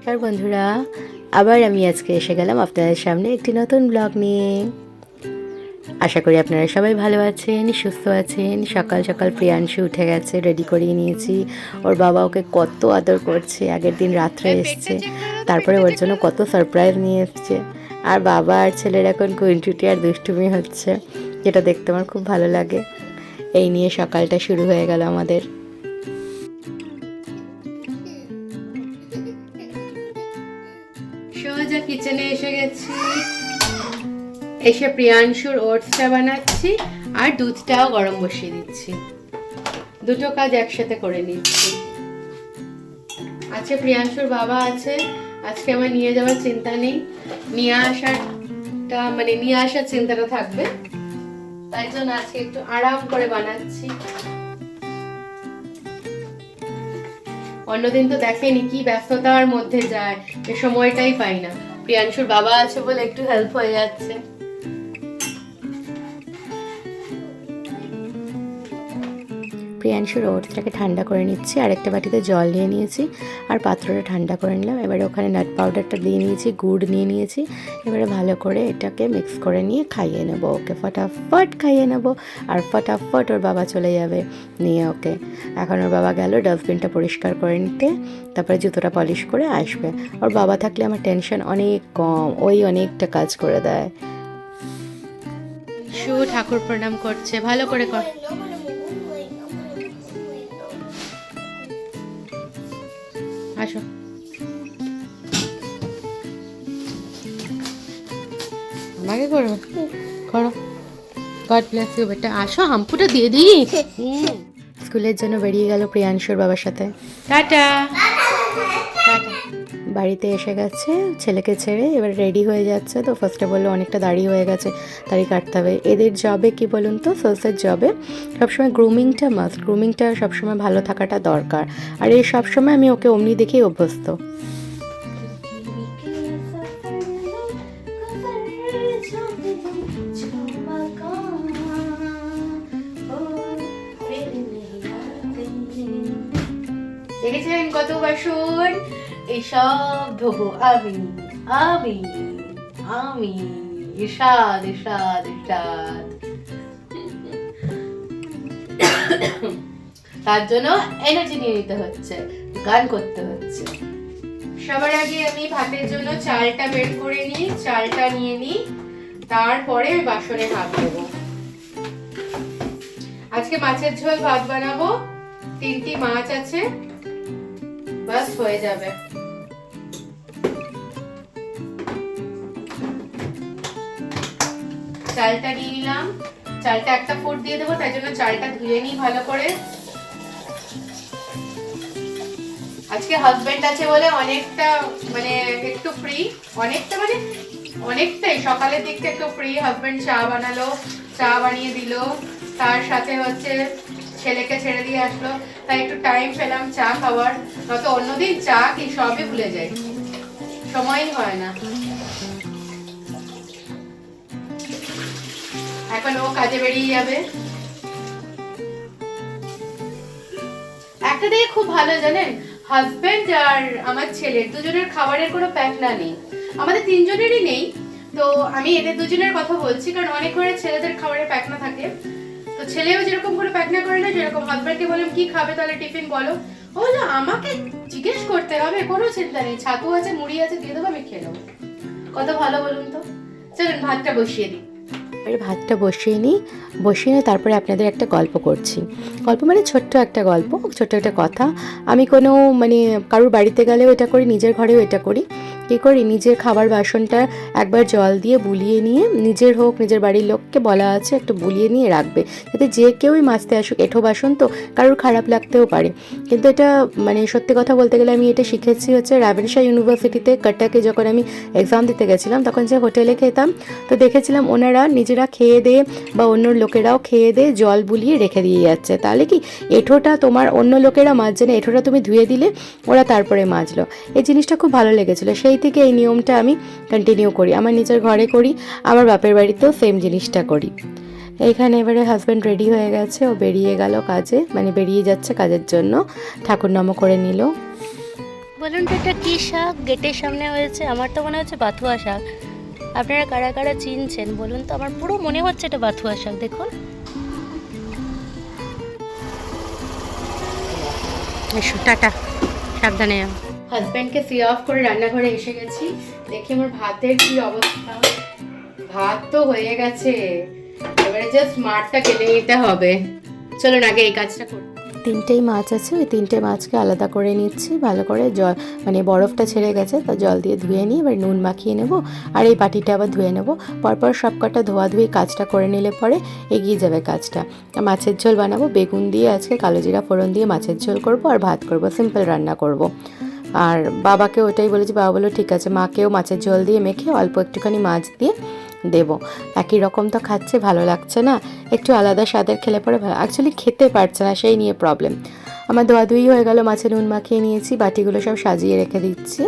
আর বন্ধুরা, আবার আমি আজকে এসে গেলাম আপনাদের সামনে একটি নতুন ব্লগ নিয়ে। আশা করি আপনারা সবাই ভালো আছেন, সুস্থ আছেন। সকাল সকাল প্রিয়াংশু উঠে গেছে, রেডি করিয়ে নিয়েছি। ওর বাবা ওকে কত আদর করছে, আগের দিন রাত্রে এসছে, তারপরে ওর জন্য কত সারপ্রাইজ নিয়ে এসছে। আর বাবা আর ছেলের এখন কুইন্টুটি আর দুষ্টুমি হচ্ছে, যেটা দেখতে আমার খুব ভালো লাগে। এই নিয়ে সকালটা শুরু হয়ে গেল আমাদের। সোজা কিচেনে এসে গেছি, এসে প্রিয়াংশুর ওটসটা বানাচ্ছি আর দুধটাও গরম বসিয়ে দিচ্ছি। দুটো কাজ একসাথে করে নিচ্ছি। আচ্ছা, প্রিয়াংশুর বাবা আছে, আজকে আমার নিয়ে যাওয়ার চিন্তা নেই, নিয়ে আসার চিন্তাটা থাকবে, তাই জন্য আজকে একটু আরাম করে বানাচ্ছি। অন্যদিন তো দেখেনি কি ব্যস্ততার মধ্যে যায়, এ সময়টাই পাই না। প্রিয়াংশুর বাবা আছে বলে একটু হেল্প হয়ে যাচ্ছে। প্রিয়াংশুর ওটসটাকে ঠান্ডা করে নিচ্ছি, আর একটা বাটিতে জল নিয়ে নিয়েছি আর পাত্রটা ঠান্ডা করে নিলাম। এবারে ওখানে নাট পাউডারটা দিয়ে নিয়েছি, গুড় নিয়ে নিয়েছি। এবারে ভালো করে এটাকে মিক্স করে নিয়ে খাইয়ে নেব ওকে, ফটাফট খাইয়ে নেব। আর ফটাফট ওর বাবা চলে যাবে নিয়ে ওকে। এখন ওর বাবা গেল ডাস্টবিনটা পরিষ্কার করে নিতে, তারপরে জুতোটা পলিশ করে আসবে। ওর বাবা থাকলে আমার টেনশন অনেক কম, ওই অনেকটা কাজ করে দেয়। ঠাকুর প্রণাম করছে, ভালো করে কর। আসো, আমাকে করো করো। গড ব্লেস ইউ বেটা। আসো, হাম্পুটা দিয়ে দিই। স্কুলের জন্য বেরিয়ে গেল প্রিয়াংশুর বাবার সাথে। Tata tata. বাড়িতে এসে গেছে ছেলেকে ছেড়ে, এবার রেডি হয়ে যাচ্ছে। তো ফার্স্টে বললো অনেকটা দাড়ি হয়ে গেছে, দাড়ি কাটতে হবে। এদের জবে কি বলুন তো, সোর্সের জবে সবসময় গ্রুমিংটা মাস্ট, গ্রুমিংটা সবসময় ভালো থাকাটা দরকার। আর এই সবসময় আমি ওকে অমনি দেখেই অভ্যস্ত। দেখেছেন কত বাসন, এইসব ধোবো আমি আমি আমি। ইরশাদ ইরশাদ ইরশাদ। তার জন্য এনার্জি নিয়ে নিতে হচ্ছে, গান করতে হচ্ছে। সবার আগে আমি ভাতের জন্য চালটা বের করে নিই, চালটা নিয়ে নিই, তারপরে বাসনে হাত দেবো। আজকে মাছের ঝোল ভাত বানাবো, 3টি মাছ আছে, বাস হয়ে যাবে। চালটা নিয়ে নিলাম, চালটা একটা ফুট দিয়ে দেবো, তাই জন্য চালটা ধুয়ে নিই ভালো করে। আজকে হাজবেন্ড আছে বলে অনেকটা একটু ফ্রি, অনেকটাই সকালের দিকটা একটু ফ্রি। হাজবেন্ড চা বানালো, চা বানিয়ে দিল, তার সাথে হচ্ছে ছেলেকে ছেড়ে দিয়ে আসলো, তাই একটু টাইম পেলাম চা খাওয়ার। নয়তো অন্যদিন চা কি সবই ভুলে যাই, সময়ই হয় না। এখন ও কাজে বেরিয়ে যাবে। একটা দিকে খুব ভালো জানেন, হাজবেন্ড আর আমার ছেলের দুজনের খাবারের কোনো প্যাকনা নেই, আমাদের 3জনেরই নেই। তো আমি এদের দুজনের কথা বলছি, কারণ অনেক ঘরে ছেলেদের খাবারের প্যাকনা থাকে। তো ছেলেও যেরকম করে প্যাকনা করে না, যেরকম হাজবেন্ডকে বললাম কি খাবে তাহলে টিফিন বলো, ও বললো আমাকে জিজ্ঞেস করতে হবে, কোনো চিন্তা নেই, ছাতু আছে মুড়ি আছে দিয়ে দেবো, আমি খেয়ে নেবো। কত ভালো বলুন তো। চলুন ভাতটা বসিয়ে দিই। ভাতটা বসিয়ে নিই, তারপরে আপনাদের একটা গল্প করছি। গল্প ছোট্ট একটা গল্প, ছোট্ট একটা কথা। আমি কোনো কারোর বাড়িতে গেলেও এটা করি, নিজের ঘরেও এটা করি। কী করি, নিজের খাবার বাসনটা একবার জল দিয়ে বুলিয়ে নিয়ে, নিজের হোক নিজের বাড়ির লোককে বলা আছে একটু বুলিয়ে নিয়ে রাখবে, যাতে যে কেউই মাজতে আসুক, এঁঠো বাসন তো কারোর খারাপ লাগতেও পারে। কিন্তু এটা সত্যি কথা বলতে গেলে আমি এটা শিখেছি হচ্ছে রাভেনশা ইউনিভার্সিটিতে কটকে, যখন আমি এক্সাম দিতে গেছিলাম, তখন যে হোটেলে খেতাম, তো দেখেছিলাম ওনারা নিজেরা খেয়ে দিয়ে বা অন্য লোকেরাও খেয়ে দিয়ে জল বুলিয়ে রেখে দিয়ে যাচ্ছে। তাহলে কি এঁঠোটা তোমার অন্য লোকেরা মাজছে না, এঁঠোটা তুমি ধুয়ে দিলে ওরা তারপরে মাজলো। এই জিনিসটা খুব ভালো লেগেছিলো, সেই থেকে এই নিয়মটা আমি কন্টিনিউ করি। আমার নিজের ঘরে করি, আমার বাপের বাড়িতেও সেম জিনিসটা করি। এইখানে এবারে হাজব্যান্ড রেডি হয়ে গেছে, ও বেরিয়ে গেল কাজে, মানে বেরিয়ে যাচ্ছে কাজের জন্য, ঠাকুর নামও করে নিল। বলুন তো এটা কী শাক গেটের সামনে হয়েছে? আমার তো মনে হচ্ছে বাথুয়া শাক। আপনারা কারা কারা চিনছেন বলুন তো? আমার পুরো মনে হচ্ছে এটা বাথুয়া শাক। দেখুন, এসো, টাটা, সাবধানে যাও। হাজব্যান্ডকে সি অফ করে রান্নাঘরে এসে গেছি, দেখি আমার ভাতের কি অবস্থা। ভাত তো হয়ে গেছে, এবারে জাস্ট মাঠটা কেটে নিতে হবে। চলুন আগে এই কাজটা করি। তিনটেই মাছ আছে, ওই তিনটে মাছকে আলাদা করে নিচ্ছি, ভালো করে জল মানে বরফটা ছেড়ে গেছে, তা জল দিয়ে ধুয়ে নিয়ে এবার নুন মাখিয়ে নেব, আর এই বাটিটা আবার ধুয়ে নেব। পরপর সব কটা ধোয়াধুয়ি কাজটা করে নিলে পরে এগিয়ে যাবে কাজটা। মাছের ঝোল বানাবো, বেগুন দিয়ে আজকে কালো জিরা ফোড়ন দিয়ে মাছের ঝোল করব, আর ভাত করব, সিম্পল রান্না করব। আর বাবাকে ওটাই বলেছি, বাবা বললো ঠিক আছে, মাকেও মাছের ঝোল দিয়ে মেখে অল্প একটুখানি মাছ দিয়ে দেব। একই রকম তো খাচ্ছে, ভালো লাগছে না, একটু আলাদা স্বাদের খেলে পরে ভালো, অ্যাকচুয়ালি খেতে পারছে না, সেই নিয়ে প্রবলেম। আমার ধোয়াধুয়ি হয়ে গেল, মাছে নুন মাখিয়ে নিয়েছি, বাটিগুলো সব সাজিয়ে রেখে দিচ্ছি।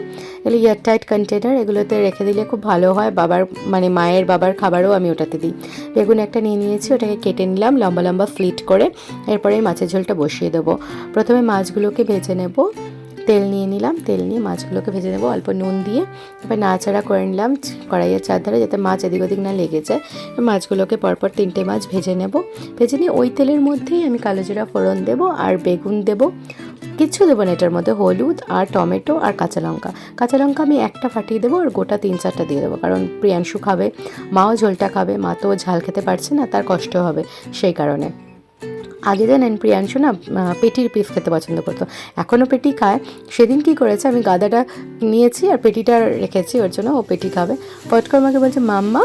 এগুলো এয়ারটাইট কন্টেনার, এগুলোতে রেখে দিলে খুব ভালো হয়। বাবার মানে মায়ের বাবার খাবারও আমি ওটাতে দিই। বেগুন একটা নিয়ে নিয়েছি, ওটাকে কেটে নিলাম লম্বা লম্বা স্লিট করে, এরপরে মাছের ঝোলটা বসিয়ে দেবো। প্রথমে মাছগুলোকে ভেজে নেব, তেল নিয়ে নিলাম, তেল নিয়ে মাছগুলোকে ভেজে নেব অল্প নুন দিয়ে। এবার নাড়াচাড়া করে নিলাম কড়াইয়ের চারধারে, যাতে মাছ এদিক ওদিক না লেগে যায়। মাছগুলোকে পরপর তিনটে মাছ ভেজে নেব, ভেজে নিয়ে ওই তেলের মধ্যেই আমি কালো জিরা ফোড়ন দেবো আর বেগুন দেবো। কিচ্ছু দেবো না এটার মধ্যে, হলুদ আর টমেটো আর কাঁচা লঙ্কা। কাঁচা লঙ্কা আমি একটা ফাটিয়ে দেবো, আর গোটা 3-4টা দিয়ে দেবো, কারণ প্রিয়াংশু খাবে, মাও ঝোলটা খাবে, মা তো ঝাল খেতে পারছে না, তার কষ্ট হবে সেই কারণে। আগে জানেন প্রিয়াংশু না পেটির পিস খেতে পছন্দ করতো, এখনও পেটি খায়। সেদিন কি করেছে, আমি গাদাটা নিয়েছি আর পেটিটা রেখেছি ওর জন্য, ও পেটি খাবে। পটকর আমাকে বলছে, মাম্মা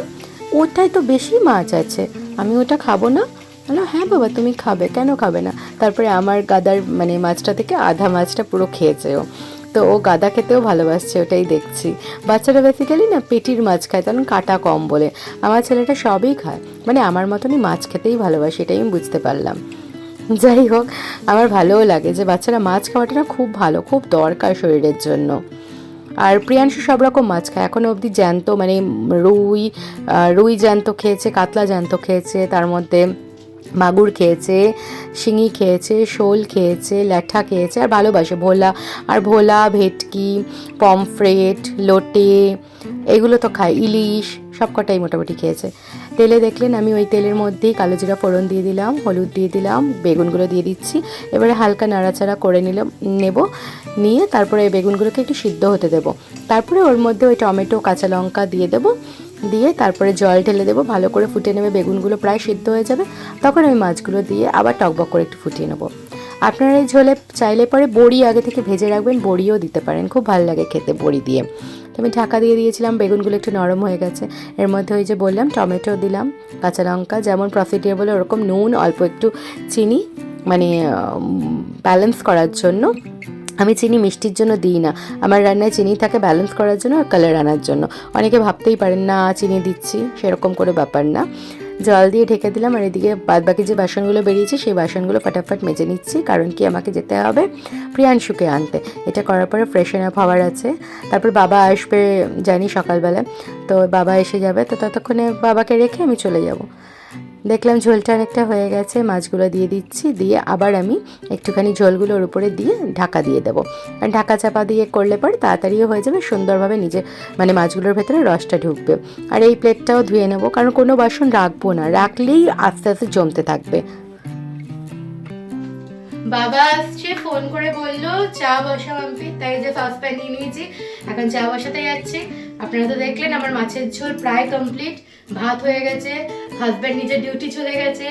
ওটাই তো বেশি মাছ আছে, আমি ওটা খাবো না। বললো হ্যাঁ বাবা তুমি খাবে, কেন খাবে না। তারপরে আমার গাদার মানে মাছটা থেকে আধা মাছটা পুরো খেয়েছে ও। তো ও গাদা খেতেও ভালোবাসছে, ওটাই দেখছি। বাচ্চারা বেসিক্যালি না পেটির মাছ খায়, কারণ কাটা কম বলে। আমার ছেলেটা সবই খায়, মানে আমার মতনই মাছ খেতেই ভালোবাসে, এটাই আমি বুঝতে পারলাম। যাই হোক, আমার ভালোও লাগে যে বাচ্চারা মাছ খাওয়াটা না খুব ভালো, খুব দরকার শরীরের জন্য। আর প্রিয়াংশু সব রকম মাছ খায় এখনও অবধি, জ্যান্ত মানে রুই, রুই জ্যান্ত খেয়েছে, কাতলা জ্যান্ত খেয়েছে, তার মধ্যে মাগুর খেয়েছে, শিঙি খেয়েছে, শোল খেয়েছে, ল্যাঠা খেয়েছে, আর ভালোবাসে ভোলা। আর ভোলা, ভেটকি, পমফ্রেট, লোটে, এগুলো তো খায়, ইলিশ, সব কটাই মোটামুটি খেয়েছে। তেলে দেখলেন আমি ওই তেলের মধ্যেই কালো জিরা ফোড়ন দিয়ে দিলাম, হলুদ দিয়ে দিলাম, বেগুনগুলো দিয়ে দিচ্ছি। এবারে হালকা নাড়াচাড়া করে নেব, নিয়ে তারপরে বেগুনগুলোকে একটু সিদ্ধ হতে দেবো। তারপরে ওর মধ্যে ওই টমেটো কাঁচা লঙ্কা দিয়ে দেবো, দিয়ে তারপরে জল ঢেলে দেবো, ভালো করে ফুটে নেবে, বেগুনগুলো প্রায় সিদ্ধ হয়ে যাবে, তখন আমি মাছগুলো দিয়ে আবার টকবক করে একটু ফুটিয়ে নেবো। আপনারা এই ঝোলে চাইলে পরে বড়ি আগে থেকে ভেজে রাখবেন, বড়িও দিতে পারেন, খুব ভালো লাগে খেতে বড়ি দিয়ে। তো আমি ঢাকা দিয়ে দিয়েছিলাম, বেগুনগুলো একটু নরম হয়ে গেছে। এর মধ্যে ওই যে বললাম টমেটো দিলাম, কাঁচা লঙ্কা, যেমন প্রসিডিওর বলে ওরকম, নুন, অল্প একটু চিনি, মানে ব্যালেন্স করার জন্য। আমি চিনি মিষ্টির জন্য দিই না, আমার রান্নায় চিনি থাকে ব্যালেন্স করার জন্য আর কালার আনার জন্য। অনেকে ভাবতেই পারেন না চিনি দিচ্ছি, সেরকম করে ব্যাপার না। জল দিয়ে ঢেকে দিলাম, আর এদিকে বাদবাকি যে বাসনগুলো বেরিয়েছে সেই বাসনগুলো ফটাফট মেজে নিচ্ছি, কারণ কি আমাকে যেতে হবে প্রিয়াংশুকে আনতে। এটা করার পরে ফ্রেশন আপ হওয়ার আছে, তারপর বাবা আসবে জানি সকালবেলা, তো বাবা এসে যাবে, তো ততক্ষণে বাবাকে রেখে আমি চলে যাব। দেখলাম ঝোলটা অনেকটা হয়ে গেছে, মাছগুলো দিয়ে দিচ্ছি, দিয়ে আবার আমি একটুখানি ঝোলগুলো ওর উপরে দিয়ে ঢাকা দিয়ে দেবো। আর ঢাকা চাপা দিয়ে করলে পরে তাড়াতাড়িও হয়ে যাবে, সুন্দরভাবে নিজে মানে মাছগুলোর ভেতরে রসটা ঢুকবে। আর এই প্লেটটাও ধুয়ে নেবো, কারণ কোনো বাসন রাখবো না, রাখলেই আস্তে আস্তে জমতে থাকবে। বাবা আসছে, ফোন করে বললো চা বসাও আমি, তাই যে সসপ্যান নিয়ে নিয়েছি, এখন চা বসাতে যাচ্ছি। আপনারা তো দেখলেন আমার মাছের ঝোল প্রায় কমপ্লিট, ভাত হয়ে গেছে, হাজব্যান্ড নিজের ডিউটি চলে গেছে,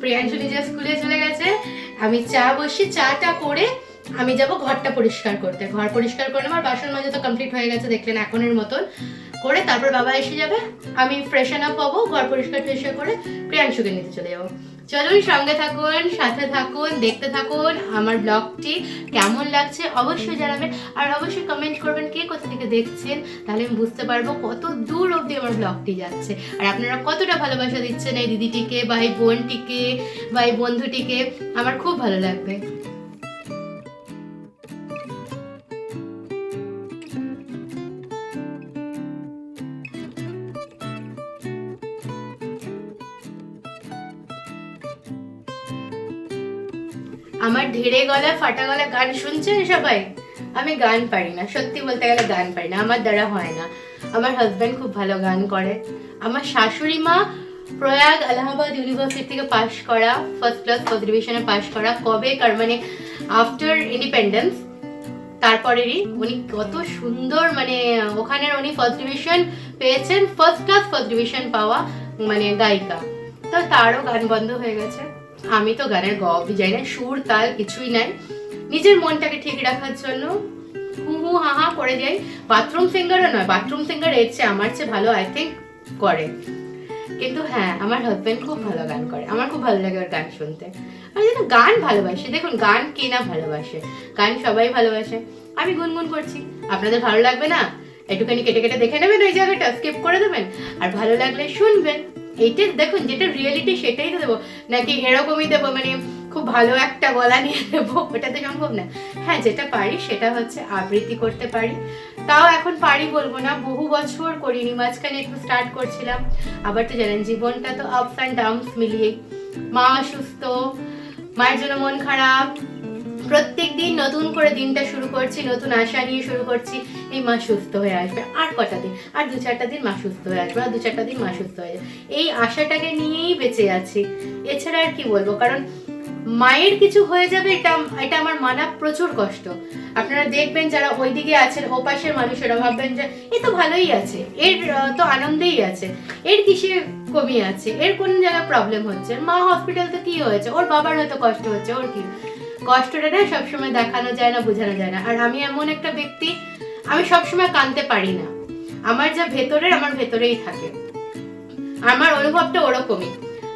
প্রিয়াংশু নিজের স্কুলে চলে গেছে। আমি চা বসি, চাটা করে আমি যাব ঘরটা পরিষ্কার করতে। ঘর পরিষ্কার করে আমার বাসন মাজা তো কমপ্লিট হয়ে গেছে দেখলেন এখনের মতন করে, তারপর বাবা এসে যাবে, আমি ফ্রেশন আপ হবো, ঘর পরিষ্কার করে প্রিয়াংশুকে নিতে চলে যাবো। চলুন সঙ্গে থাকুন, সাথে থাকুন, দেখতে থাকুন। আমার ব্লগটি কেমন লাগছে অবশ্যই জানাবেন, আর অবশ্যই কমেন্ট করবেন কে কোথা থেকে দেখছেন, তাহলে আমি বুঝতে পারবো কত দূর অবধি আমার ব্লগটি যাচ্ছে, আর আপনারা কতটা ভালোবাসা দিচ্ছেন এই দিদিটিকে বা এই বোনটিকে বা এই বন্ধুটিকে, আমার খুব ভালো লাগবে। আমার ধীরে গলা ফাটা গলা গান শুনছেন সবাই? আমি গান পারি না, সত্যি বলতে গেলে গান পারি না, আমার দ্বারা হয় না। আমার হাজব্যান্ড খুব ভালো গান করে। আমার শাশুড়ি মা প্রয়াগ এলাহাবাদ ইউনিভার্সিটি থেকে পাশ করা, ফার্স্ট ক্লাস ফার্স্ট ডিভিশনে পাশ করা, কবেকার মানে আফটার ইন্ডিপেন্ডেন্স, তারপরেরই। উনি কত সুন্দর, মানে ওখানের উনি ফার্স্ট ডিভিশন পেয়েছেন, ফার্স্ট ক্লাস ফার্স্ট ডিভিশন পাওয়া মানে গায়িকা। তো তারও গান বন্ধ হয়ে গেছে। আমি তো গানের গবই যাই না, সুর তাল কিছুই নাই। নিজের মনটাকে ঠিক রাখার জন্য হু হু হা হা করে যাই। বাথরুম সিঙ্গারও নয়, বাথরুম সিঙ্গার এর চেয়ে আমার চেয়ে ভালো আই থিঙ্ক করে। কিন্তু হ্যাঁ, আমার হাজব্যান্ড খুব ভালো গান করে, আমার খুব ভালো লাগে ওর গান শুনতে। আমি যেন গান ভালোবাসি। দেখুন, গান কে না ভালোবাসে, গান সবাই ভালোবাসে। আমি গুনগুন করছি, আপনাদের ভালো লাগবে না? একটুখানি কেটে কেটে দেখে নেবেন, ওই জায়গাটা স্কিপ করে দেবেন, আর ভালো লাগলে শুনবেন। এইটা দেখুন, যেটা রিয়েলিটি সেটাই তো দেবো, নাকি এরকমই দেবো মানে খুব ভালো একটা গলা নিয়ে দেবো? ওটা তো সম্ভব না। হ্যাঁ, যেটা পারি সেটা হচ্ছে আবৃত্তি করতে পারি। তাও এখন পারি বলবো না, বহু বছর করিনি, মাঝখানে একটু স্টার্ট করছিলাম। আবার তো জানেন জীবনটা তো আপস অ্যান্ড ডাউনস মিলিয়ে। মা অসুস্থ, মায়ের জন্য মন খারাপ, প্রত্যেক দিন নতুন করে দিনটা শুরু করছি, নতুন আশা নিয়ে শুরু করছি, এই মা সুস্থ হয়ে আসবে, আর কটা দিন, আর 2-4টা দিন মা সুস্থ হয়ে আসবে, আর 2-4টা দিন মা সুস্থ হয়ে যাবে, এই আশাটাকে নিয়েই বেঁচে আছি। এছাড়া আর কি বলবো, কারণ মায়ের কিছু হয়ে যাবে এটা আমার মানা প্রচুর কষ্ট। আপনারা দেখবেন যারা ওইদিকে আছেন, ও পাশের মানুষেরা ভাববেন যে এ তো ভালোই আছে, এর তো আনন্দেই আছে, এর কিসে কমি আছে, এর কোন জায়গায় প্রবলেম হচ্ছে, মা হসপিটাল তো কি হয়েছে, ওর বাবার হয়তো কষ্ট হচ্ছে, ওর কি কষ্টটা না সবসময় দেখানো যায় না, বোঝানো যায় না। আর আমি এমন একটা ব্যক্তি, আমি সবসময় কাঁদতে পারি না। আমার যা ভেতরের, আমার ভেতরেই থাকে। আমার অনুভবটা ওরকমই।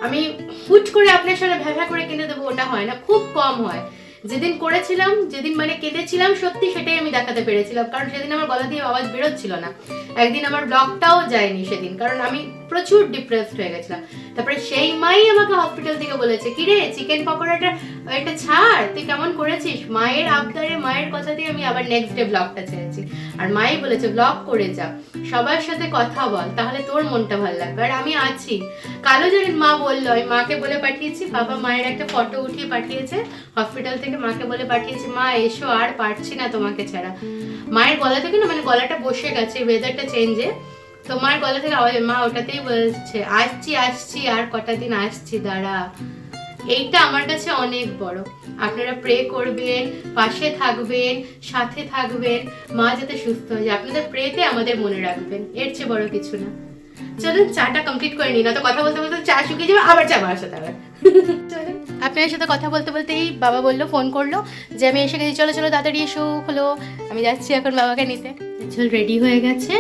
আমি হুট করে আপনার সাথে ভ্যাভা করে কেঁদে দেবো, ওটা হয় না, খুব কম হয়। যেদিন করেছিলাম, যেদিন মানে কেঁদেছিলাম সত্যি, সেটাই আমি দেখাতে পেরেছিলাম, কারণ সেদিন আমার গলা দিয়ে আওয়াজ বেরোচ্ছিল না। একদিন আমার ব্লগটাও যায়নি সেদিন, কারণ আমি প্রচুর ডিপ্রেসড হয়ে গেছিলাম। তারপরে সেই মাই আমাকে হসপিটাল থেকে বলেছে, কিরে চিকেন পকোড়াটা এটা ছাড়, তুই কেমন করেছিস। মায়ের আবদারে, মায়ের কথা দিয়ে আমি আবার নেক্সট ডে ব্লগটা ছেড়েছি। আর মাই বলেছে ব্লগ করে যা, সবার সাথে কথা বল, তাহলে তোর মনটা ভালো লাগবে। আর আমি আছি। কালো জানেন মা বললো, আমি মাকে বলে পাঠিয়েছি, বাবা মায়ের একটা ফটো উঠিয়ে পাঠিয়েছে হসপিটাল থেকে, মাকে বলে পাঠিয়েছি মা এসো, আর পারছি না তোমাকে ছাড়া। মায়ের গলা থেকে না মানে গলাটা বসে গেছে ওয়েদারটা চেঞ্জে, তো মায়ের গলা থেকে আওয়াজ, মা ওটাতেই বলছে আসছি আসছি, আর কটা দিন আসছি, দাঁড়া। এইটা আমার কাছে অনেক বড়। আপনারা প্রে করবেন, পাশে থাকবেন, সাথে থাকবেন, মা যাতে সুস্থ হয়ে যায়, আপনাদের প্রেতে আমাদের মনে রাখবেন, এর চেয়ে বড় কিছু না। চলুন চাটা কমপ্লিট করে নিই, না তো কথা বলতে বলতে চা শুকিয়ে যাবে, আবার চা বাসাতে আবার। চলুন, আপনার সাথে কথা বলতে বলতেই বাবা বললো, ফোন করলো যে আমি এসে গেছি, চলো চলো তাড়াতাড়ি এসো, হলো আমি যাচ্ছি এখন বাবাকে নিতে। চল রেডি হয়ে গেছে,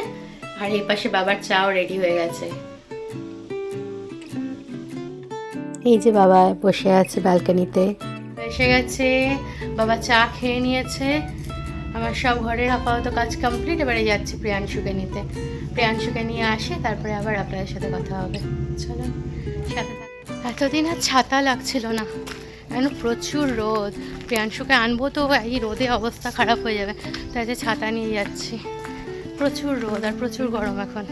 আর এই পাশে বাবার চাও রেডি হয়ে গেছে। এই যে বাবা বসে আছে ব্যালকনিতে। এসে গেছে, বাবা চা খেয়ে নিয়েছে, আমার সব ঘরের আপাতত কাজ কমপ্লিট। এবারে যাচ্ছি প্রিয়াংশুকে নিতে, প্রিয়াংশুকে নিয়ে আসে, তারপরে আবার আপনাদের সাথে কথা হবে। চলো সাথে থাক। এতদিন আর ছাতা লাগছিল না, এখন প্রচুর রোদ। প্রিয়াংশুকে আনবো তো এই রোদে অবস্থা খারাপ হয়ে যাবে, তাই যে ছাতা নিয়ে যাচ্ছি। প্রচুর রোদ আর প্রচুর গরম এখন।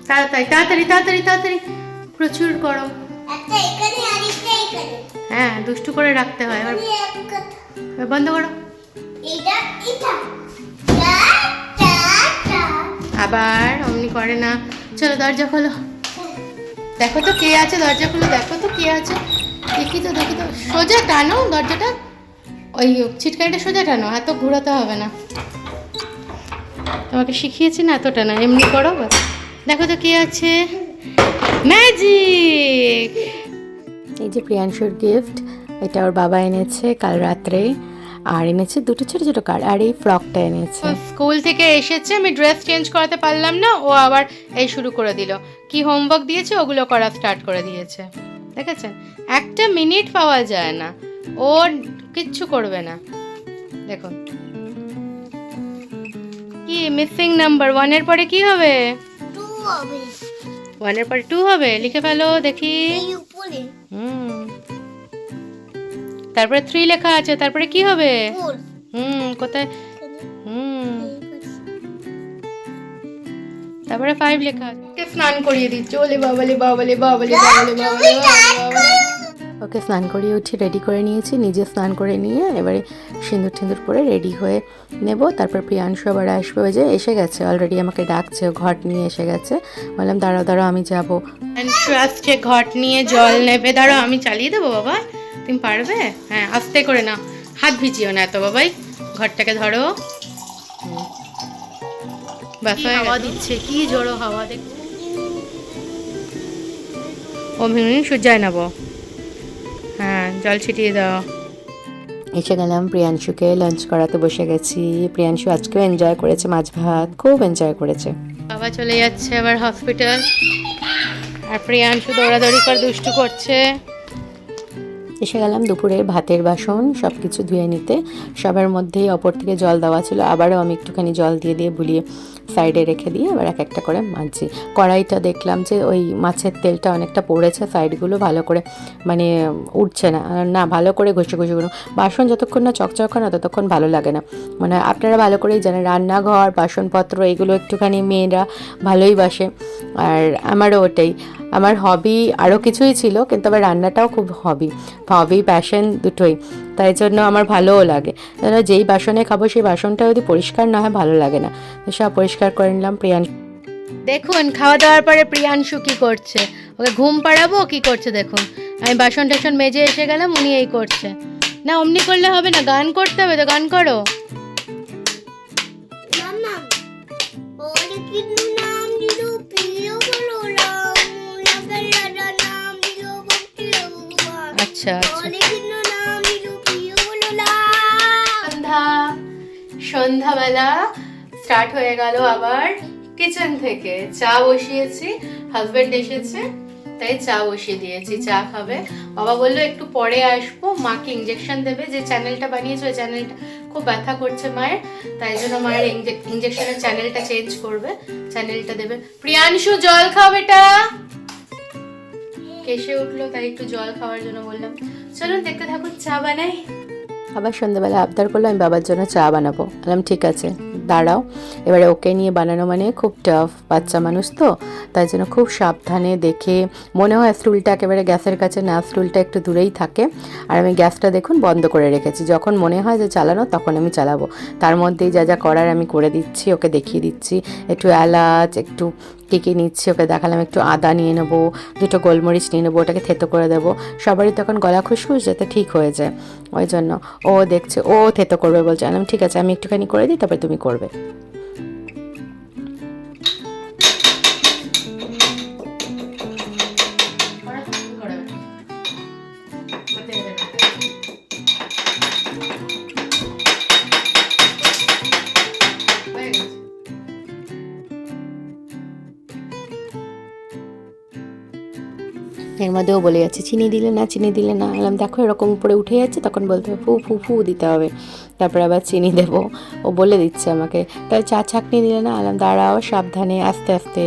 তাড়াতাড়ি তাড়াতাড়ি তাড়াতাড়ি তাড়াতাড়ি, প্রচুর গরম। হ্যাঁ, দুষ্টু করে রাখতে হয়। এবার বন্ধ করো, আবার অমনি করে না। চলো দরজা খোলো, দেখো তো কে আছে, দরজা খুলে দেখো তো কে আছে। দেখি তো দেখি তো, সোজা টানো দরজাটা, ওই ছিটকানিটা সোজা টানো, এত ঘোরাতে হবে না। তোমাকে শিখিয়েছি না, এতটা না, এমনি করো। দেখো তো কে আছে, ম্যাজিক। এই যে প্রিয়াংশুর গিফট, এটা ওর বাবা এনেছে কাল রাত্রে, আর এনেছে দুটো ছোট ছোট কার্ড, আর এই ফ্রকটা এনেছে। স্কুল থেকে এসেছে, আমি ড্রেস চেঞ্জ করাতে পারলাম না, ও আবার এই শুরু করে দিল, কি হোমওয়ার্ক দিয়েছে ওগুলো করা স্টার্ট করে দিয়েছে। দেখেছেন, একটা মিনিট পাওয়া যায় না, ও কিচ্ছু করবে না। দেখুন কি মিসিং নাম্বার, 1 এর পরে কি হবে? 1 এর পরে 2 হবে, লিখে ফেলো দেখি। তারপরে 3 লেখা আছে, তারপরে কি হবে? কোথায়? তারপরে 5 লেখা আছে। স্নান করিয়ে দিচ্ছ, ওলে বাবালে বাবালে বাবালে বাবালে বাবালে বাবালে। ওকে স্নান করিয়ে উঠে রেডি করে নিয়েছি, নিজে স্নান করে নিয়ে এবারে সিঁদুর টিঁদুর পরে রেডি হয়ে নেব। তারপর প্রিয়াংশু আবার আসবে, ওই যে এসে গেছে অলরেডি, আমাকে ডাকছে, ও ঘট নিয়ে এসে গেছে। বললাম দাঁড়াও দাঁড়াও আমি যাব। প্রিয়াংশু আসছে ঘট নিয়ে, জল নেবে। দাঁড়াও আমি চালিয়ে দেবো বাবা, তুমি পারবে? হ্যাঁ আস্তে করে না, হাত ভিজিও না এত বাবাই। ঘরটাকে ধরো, ব্যাস হয়ে হাওয়া দিচ্ছে, কি জোরো হাওয়া দেখ। ও সূর্যায় নেবো, হ্যাঁ জল ছিটিয়ে দাও। এসে গেলাম, প্রিয়াংশুকে লাঞ্চ করাতে বসে গেছি। প্রিয়াংশু আজকেও এনজয় করেছে, মাছ ভাত খুব এনজয় করেছে। বাবা চলে যাচ্ছে আবার হসপিটাল, আর প্রিয়াংশু দৌড়াদৌড়ি করে দুষ্টু করছে। এসে গেলাম দুপুরের ভাতের বাসন সব কিছু ধুয়ে নিতে। সবার মধ্যেই অপর থেকে জল দেওয়া ছিল, আবারও আমি একটুখানি জল দিয়ে দিয়ে বুলিয়ে সাইডে রেখে দিয়ে এবার এক একটা করে মাজছি। কড়াইটা দেখলাম যে ওই মাছের তেলটা অনেকটা পড়েছে, সাইডগুলো ভালো করে মানে উঠছে না, না ভালো করে ঘষে ঘষে ঘষে। বাসন যতক্ষণ না চকচক হয় না ততক্ষণ ভালো লাগে না। মানে আপনারা ভালো করেই জানেন রান্নাঘর বাসনপত্র এগুলো একটুখানি মেয়েরা ভালোই বাসে, আর আমারও ওটাই আমার হবি। আরও কিছুই ছিল কিন্তু আবার রান্নাটাও খুব হবি, প্যাশন দুটোই, তাই জন্য আমার ভালোও লাগে। তাহলে যেই বাসনে খাবো সেই বাসনটা যদি পরিষ্কার না হয় ভালো লাগে না, সব পরিষ্কার করে নিলাম। প্রিয়াংশু দেখুন খাওয়া দাওয়ার পরে প্রিয়াংশু কি করছে, ওকে ঘুম পাড়াবো কি করছে দেখুন। আমি বাসন টাসন মেজে এসে গেলাম, উনি এই করছে। না অমনি করলে হবে না, গান করতে হবে তো, গান করো। আচ্ছা সন্ধ্যাবেলা স্টার্ট হয়ে গেল আবার। কিচেন থেকে চা বসিয়েছি, হাজবেন্ড এসেছে তাই চা বসিয়ে দিয়েছি, চা খাবে। বাবা বললো একটু পরে আসবো, মাকে ইঞ্জেকশন দেবে। যে চ্যানেলটা বানিয়েছে ওই চ্যানেলটা খুব ব্যথা করছে মায়ের, তাই জন্য মায়ের ইঞ্জেকশনের চ্যানেলটা চেঞ্জ করবে, চ্যানেলটা দেবে। প্রিয়াংশু জল খাও বেটা, কেসে উঠলো তাই একটু জল খাওয়ার জন্য বললাম। চলুন দেখতে থাকুন চা বানাই। আবার সন্ধ্যাবেলা আবদার করলো আমি বাবার জন্য চা বানাবো। বললাম ঠিক আছে দাঁড়াও। এবারে ওকে নিয়ে বানানো মানে খুব টাফ, বাচ্চা মানুষ তো, তাই জন্য খুব সাবধানে দেখে। মনে হয় স্টুলটা একেবারে গ্যাসের কাছে না, স্টুলটা একটু দূরেই থাকে। আর আমি গ্যাসটা দেখুন বন্ধ করে রেখেছি, যখন মনে হয় যে চালানো তখন আমি চালাবো। তার মধ্যেই যা যা করার আমি করে দিচ্ছি, ওকে দেখিয়ে দিচ্ছি। একটু এলাচ, একটু কী নিচ্ছি ওকে দেখালাম, একটু আদা নিয়ে নেবো, দুটো গোলমরিচ নিয়ে নেবো, ওটাকে থেতো করে দেবো। সবারই তখন গলা খুশখুশ যাতে ঠিক হয়ে যায়, ওই জন্য ও দেখছে ও থেতো করবে বলছে। আমি ঠিক আছে আমি একটুখানি করে দিই তারপরে তুমি করবে। এর মধ্যেও বলে যাচ্ছে চিনি দিলে না, চিনি দিলে না। বললাম দেখো এরকম উপরে উঠে যাচ্ছে, তখন বলতে হবে ফু ফু ফু দিতে হবে, তারপরে আবার চিনি দেবো। ও বলে দিচ্ছে আমাকে, তাই চা ছাঁকনি দিলে না। বললাম দাঁড়াও সাবধানে, আস্তে আস্তে।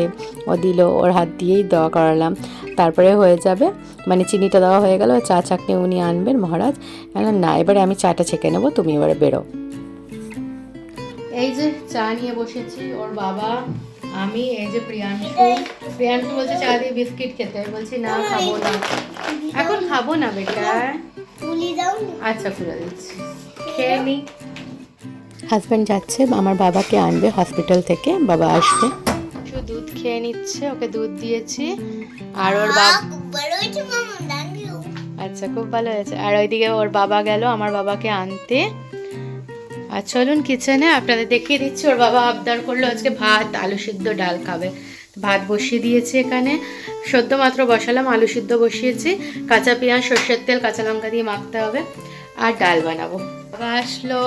ও দিল, ওর হাত দিয়েই দেওয়া করালাম, তারপরে হয়ে যাবে। মানে চিনিটা দেওয়া হয়ে গেল, চা ছাঁকনি উনি আনবেন মহারাজ। বললাম না এবারে আমি চাটা ছেঁকে নেবো, তুমি এবারে বেরো। এই যে চা নিয়ে বসেছি, ওর বাবা আমি, এই যে প্রিয়াংশু বলছে চা দিয়ে বিস্কিট খেতে, বলছি না খাবো না, এখন খাবো না বেটা। আচ্ছা খুলে দিচ্ছি, খেয়ে নি। হাজব্যান্ড যাচ্ছে আমার বাবাকে আনবে হসপিটাল থেকে, বাবা আসবে। দুধ খেয়ে নিচ্ছে, ওকে দুধ দিয়েছি। আর ওর বাবা, আচ্ছা খুব ভালো হয়েছে। আর ওইদিকে ওর বাবা গেল আমার বাবাকে আনতে। আর চলুন কিচেনে আপনাদের দেখিয়ে দিচ্ছি। ওর বাবা আবদার করলো আজকে ভাত, আলু সিদ্ধ, ডাল খাবে। ভাত বসিয়ে দিয়েছি, এখানে সদ্য মাত্র বসালাম, আলু সিদ্ধ বসিয়েছি, কাঁচা পেঁয়াজ, সর্ষের তেল, কাঁচা লঙ্কা দিয়ে মাখতে হবে। আর ডাল বানাবো। বাবা আসলো,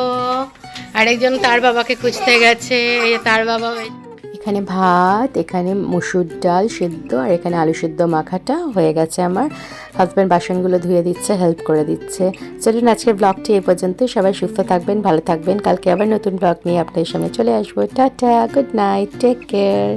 আরেকজন তার বাবাকে খুঁজতে গেছে, তার বাবা। এখানে ভাত, এখানে মুসুর ডাল সিদ্ধ, আর এখানে আলু সিদ্ধ মাখাটা হয়ে গেছে আমার। হাজব্যান্ড বাসনগুলো ধুয়ে দিচ্ছে, হেল্প করে দিচ্ছে। চলুন আজকের ব্লগটি এই পর্যন্তই। সবাই সুস্থ থাকবেন, ভালো থাকবেন। কালকে আবার নতুন ব্লগ নিয়ে আপনাদের সামনে চলে আসবো। Tata, good night, take care.